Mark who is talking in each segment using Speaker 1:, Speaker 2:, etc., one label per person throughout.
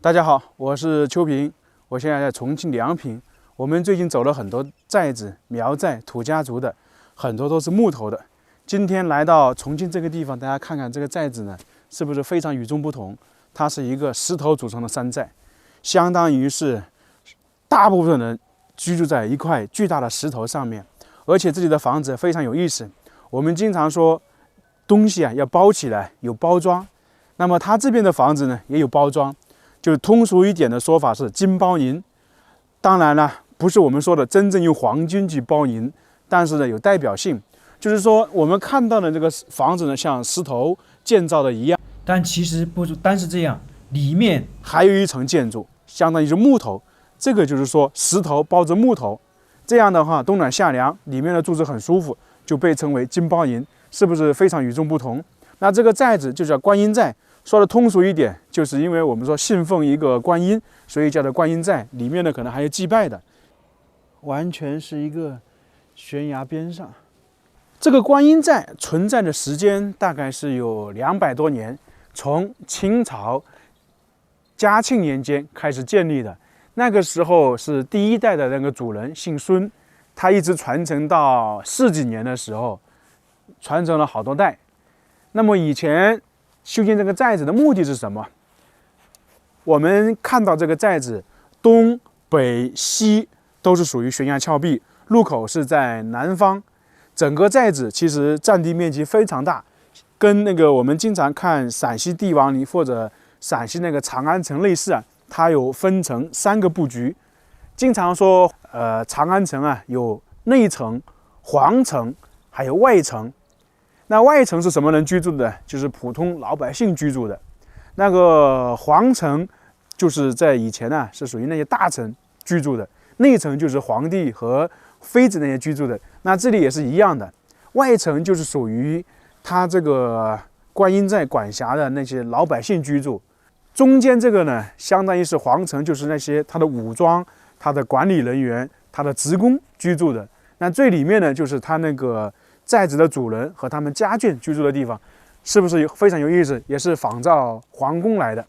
Speaker 1: 大家好，我是邱平，我现在在重庆梁平。我们最近走了很多寨子、苗寨、土家族的，很多都是木头的。今天来到重庆这个地方，大家看看这个寨子呢，是不是非常与众不同？它是一个石头组成的山寨，相当于是大部分人居住在一块巨大的石头上面，而且这里的房子非常有意思。我们经常说东西要包起来，有包装。那么它这边的房子呢，也有包装。就是通俗一点的说法是金包银，当然了，不是我们说的真正用黄金去包银，但是呢有代表性，就是说我们看到的这个房子呢像石头建造的一样，
Speaker 2: 但其实不单是这样，里面
Speaker 1: 还有一层建筑，相当于是木头，这个就是说石头包着木头，这样的话冬暖夏凉，里面的住着很舒服，就被称为金包银，是不是非常与众不同？那这个寨子就叫观音寨。说的通俗一点，就是因为我们说信奉一个观音，所以叫做观音寨。里面呢可能还有祭拜的，完全是一个悬崖边上。这个观音寨存在的时间大概是有200多年，从清朝嘉庆年间开始建立的。那个时候是第一代的那个主人姓孙，他一直传承到40几年的时候，传承了好多代。那么以前修建这个寨子的目的是什么？我们看到这个寨子东北西都是属于悬崖峭壁，入口是在南方。整个寨子其实占地面积非常大，跟那个我们经常看陕西帝王陵或者陕西那个长安城类似它有分成3个布局。经常说长安城有内城、皇城还有外城。那外城是什么人居住的？就是普通老百姓居住的。那个皇城就是在以前是属于那些大臣居住的，内城就是皇帝和妃子那些居住的。那这里也是一样的，外城就是属于他这个观音寨管辖的那些老百姓居住。中间这个呢，相当于是皇城，就是那些他的武装、他的管理人员、他的职工居住的。那最里面呢，就是他那个寨子的主人和他们家眷居住的地方，是不是非常有意思？也是仿照皇宫来的。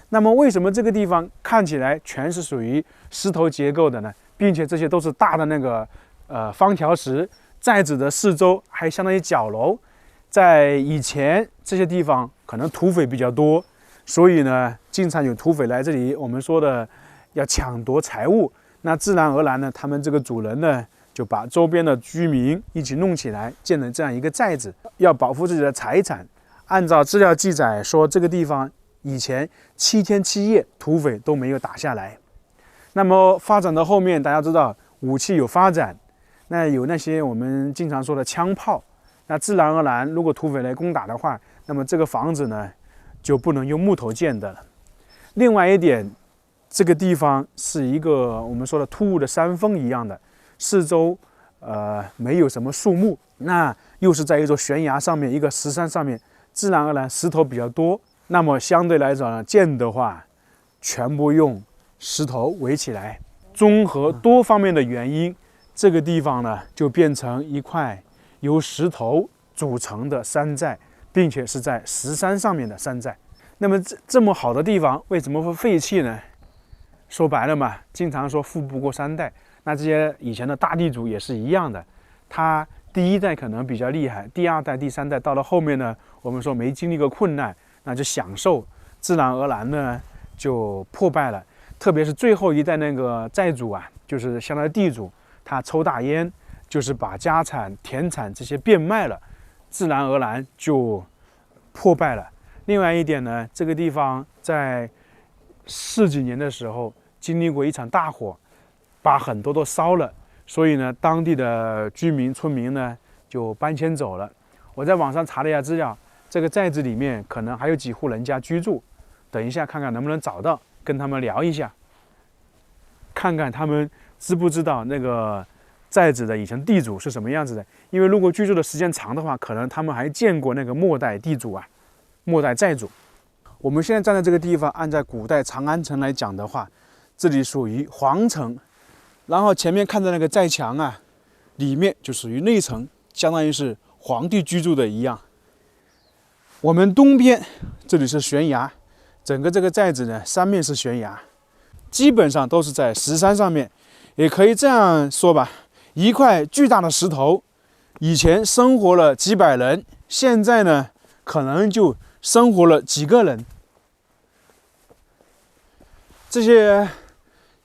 Speaker 1: 那么为什么这个地方看起来全是属于石头结构的呢？并且这些都是大的那个方条石，寨子的四周还相当于角楼。在以前这些地方可能土匪比较多，所以呢经常有土匪来这里，我们说的要抢夺财物。那自然而然呢，他们这个主人呢就把周边的居民一起弄起来，建了这样一个寨子，要保护自己的财产。按照资料记载说，这个地方以前7天7夜土匪都没有打下来。那么发展到后面，大家知道武器有发展，那有那些我们经常说的枪炮，那自然而然，如果土匪来攻打的话，那么这个房子呢就不能用木头建的了。另外一点，这个地方是一个我们说的突兀的山峰一样的。四周没有什么树木，那又是在一座悬崖上面，一个石山上面，自然而然石头比较多。那么相对来讲呢，建的话全部用石头围起来。综合多方面的原因，这个地方呢就变成一块由石头组成的山寨，并且是在石山上面的山寨。那么这么好的地方为什么会废弃呢？说白了嘛，经常说富不过3代。那这些以前的大地主也是一样的，他第1代可能比较厉害，第2代、第3代到了后面呢，我们说没经历过困难，那就享受，自然而然呢就破败了。特别是最后一代那个寨主就是相当于地主，他抽大烟，就是把家产、田产这些变卖了，自然而然就破败了。另外一点呢，这个地方在40几年的时候经历过一场大火，把很多都烧了，所以呢，当地的居民、村民呢就搬迁走了。我在网上查了一下资料，这个寨子里面可能还有几户人家居住。等一下看看能不能找到，跟他们聊一下，看看他们知不知道那个寨子的以前地主是什么样子的。因为如果居住的时间长的话，可能他们还见过那个末代地主末代寨主。我们现在站在这个地方，按照古代长安城来讲的话，这里属于皇城。然后前面看的那个寨墙里面就属于内城，相当于是皇帝居住的一样。我们东边这里是悬崖，整个这个寨子呢，三面是悬崖，基本上都是在石山上面，也可以这样说吧，一块巨大的石头，以前生活了几百人，现在呢，可能就生活了几个人。这些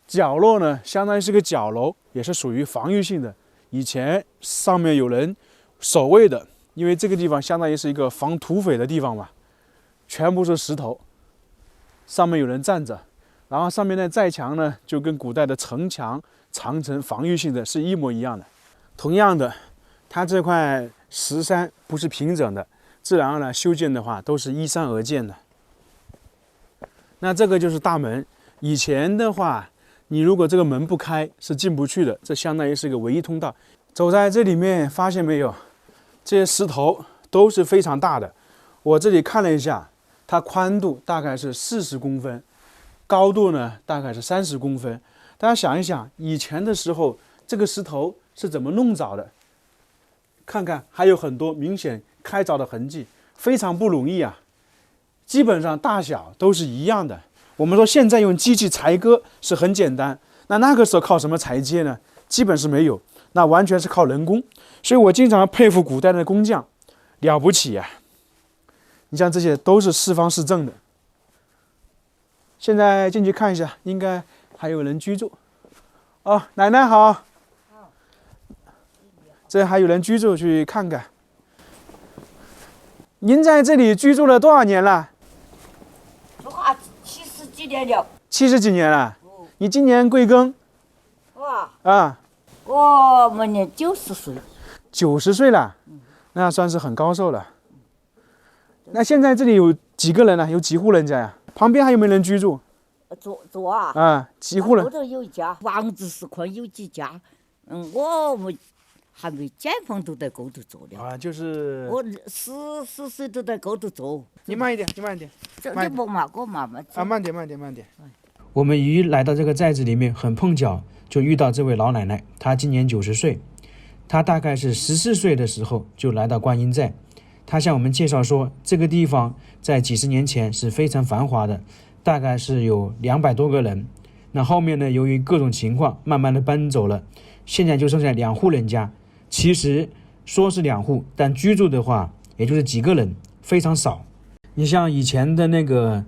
Speaker 1: 角落呢，相当于是个角楼，也是属于防御性的。以前上面有人守卫的，因为这个地方相当于是一个防土匪的地方嘛，全部是石头，上面有人站着，然后上面的寨墙呢，就跟古代的城墙、长城防御性的是一模一样的。同样的，它这块石山不是平整的，自然而然修建的话都是依山而建的。那这个就是大门。以前的话，你如果这个门不开是进不去的，这相当于是个唯一通道。走在这里面，发现没有，这些石头都是非常大的。我这里看了一下，它宽度大概是40公分，高度呢大概是30公分。大家想一想，以前的时候这个石头是怎么弄凿的？看看还有很多明显开凿的痕迹，非常不容易啊。基本上大小都是一样的。我们说现在用机器裁割是很简单，那个时候靠什么裁接呢？基本是没有，那完全是靠人工。所以我经常佩服古代的工匠，了不起呀！你像这些都是四方四正的。现在进去看一下，应该还有人居住。哦，奶奶好。这还有人居住，去看看。您在这里居住了多少年了
Speaker 3: 70几年了。
Speaker 1: 70几年了。你今年贵庚？
Speaker 3: 我们年90岁。
Speaker 1: 90岁了，那算是很高寿了。那现在这里有几个人呢？有几户人家呀？旁边还有没有人居住？
Speaker 3: 左啊。
Speaker 1: 啊，几户人？
Speaker 3: 后头有一家，房子是块有几家。我们还没解放都在沟头做了。
Speaker 1: 啊，就是
Speaker 3: 我40岁都在沟头做。
Speaker 1: 你慢一点，你慢一点。
Speaker 3: 这不慢，我慢慢走。
Speaker 1: 啊，慢点，慢点，慢点。
Speaker 2: 我们一来到这个寨子里面，很碰巧就遇到这位老奶奶，她今年90岁，她大概是14岁的时候就来到观音寨。她向我们介绍说，这个地方在几十年前是非常繁华的，大概是有200多个人。那后面呢，由于各种情况，慢慢的搬走了，现在就剩下2户人家。其实说是2户，但居住的话也就是几个人，非常少。你像以前的那个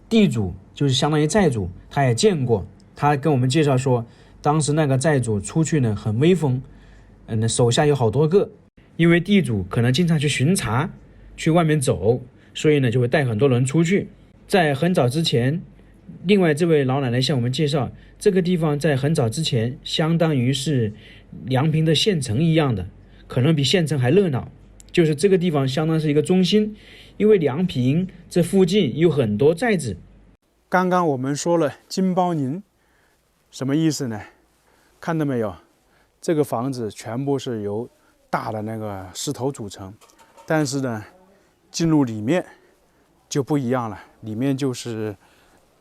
Speaker 2: 地主，就是相当于寨主，他也见过，他跟我们介绍说，当时那个寨主出去呢很威风，手下有好多个，因为地主可能经常去巡查，去外面走，所以呢就会带很多人出去。在很早之前，另外这位老奶奶向我们介绍，这个地方在很早之前相当于是梁平的县城一样的，可能比县城还热闹，就是这个地方相当是一个中心，因为梁平这附近有很多寨子。
Speaker 1: 刚刚我们说了金包银，什么意思呢？看到没有？这个房子全部是由大的那个石头组成，但是呢，进入里面就不一样了，里面就是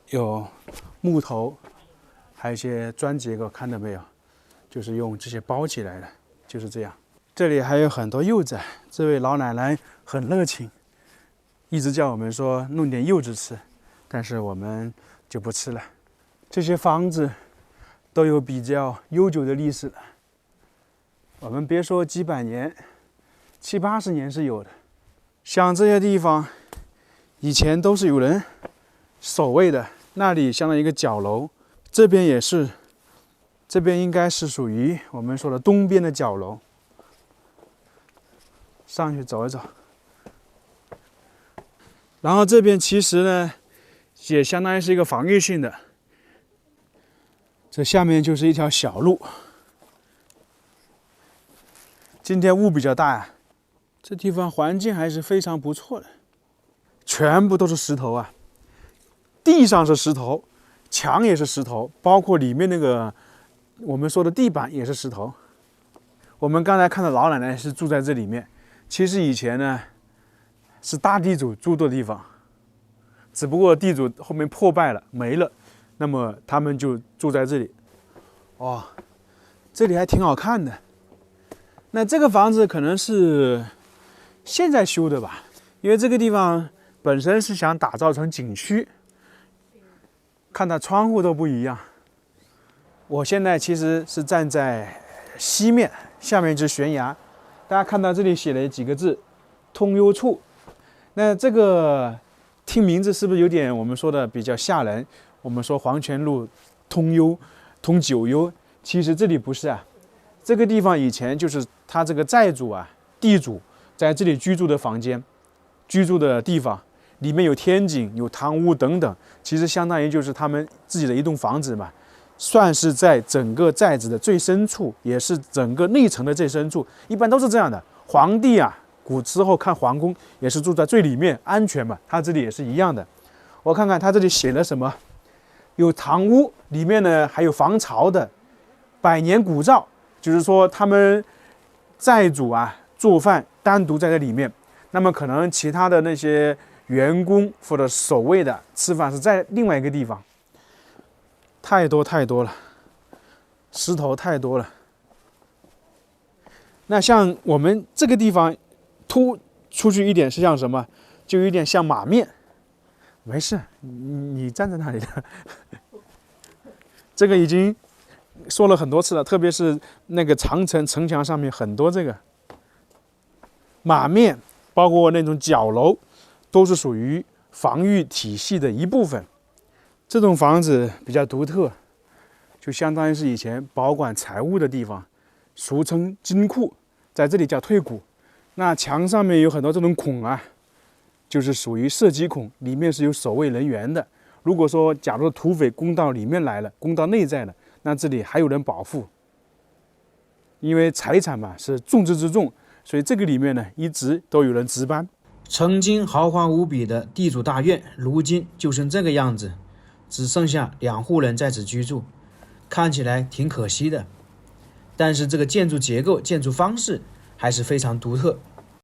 Speaker 1: 有木头，还有一些砖结构，看到没有？就是用这些包起来的，就是这样。这里还有很多柚子，这位老奶奶很热情，一直叫我们说弄点柚子吃。但是我们就不吃了。这些房子都有比较悠久的历史了，我们别说几百年，70、80年是有的。像这些地方，以前都是有人守卫的，那里相当于一个角楼，这边也是，这边应该是属于我们说的东边的角楼。上去走一走，然后这边其实呢，也相当于是一个防御性的。这下面就是一条小路。今天雾比较大呀，这地方环境还是非常不错的，全部都是石头啊，地上是石头，墙也是石头，包括里面那个我们说的地板也是石头。我们刚才看到老奶奶是住在这里面，其实以前呢是大地主住的地方。只不过地主后面破败了，没了，那么他们就住在这里。哦，这里还挺好看的。那这个房子可能是现在修的吧，因为这个地方本身是想打造成景区，看它窗户都不一样。我现在其实是站在西面，下面就是悬崖。大家看到这里写了几个字“通幽处”，那这个听名字是不是有点我们说的比较吓人？我们说黄泉路通幽、通九幽，其实这里不是啊。这个地方以前就是他这个债主啊、地主在这里居住的房间、居住的地方，里面有天井、有堂屋等等，其实相当于就是他们自己的一栋房子嘛。算是在整个寨子的最深处，也是整个内城的最深处，一般都是这样的。皇帝啊，古时候看皇宫也是住在最里面，安全嘛。他这里也是一样的。我看看他这里写了什么，有堂屋，里面呢还有防潮的，百年古灶，就是说他们寨主啊做饭单独在这里面，那么可能其他的那些员工或者守卫的吃饭是在另外一个地方。太多了，石头太多了。那像我们这个地方突出去一点是像什么？就有点像马面。没事，你站在那里的。这个已经说了很多次了，特别是那个长城城墙上面很多这个马面，包括那种角楼，都是属于防御体系的一部分。这种房子比较独特，就相当于是以前保管财物的地方，俗称金库，在这里叫退谷。那墙上面有很多这种孔啊，就是属于射击孔，里面是有守卫人员的。如果说假如土匪攻到里面来了，攻到内寨了，那这里还有人保护。因为财产嘛是重之重，所以这个里面呢一直都有人值班。
Speaker 2: 曾经豪华无比的地主大院，如今就剩这个样子。只剩下2户人在此居住，看起来挺可惜的。但是这个建筑结构、建筑方式还是非常独特。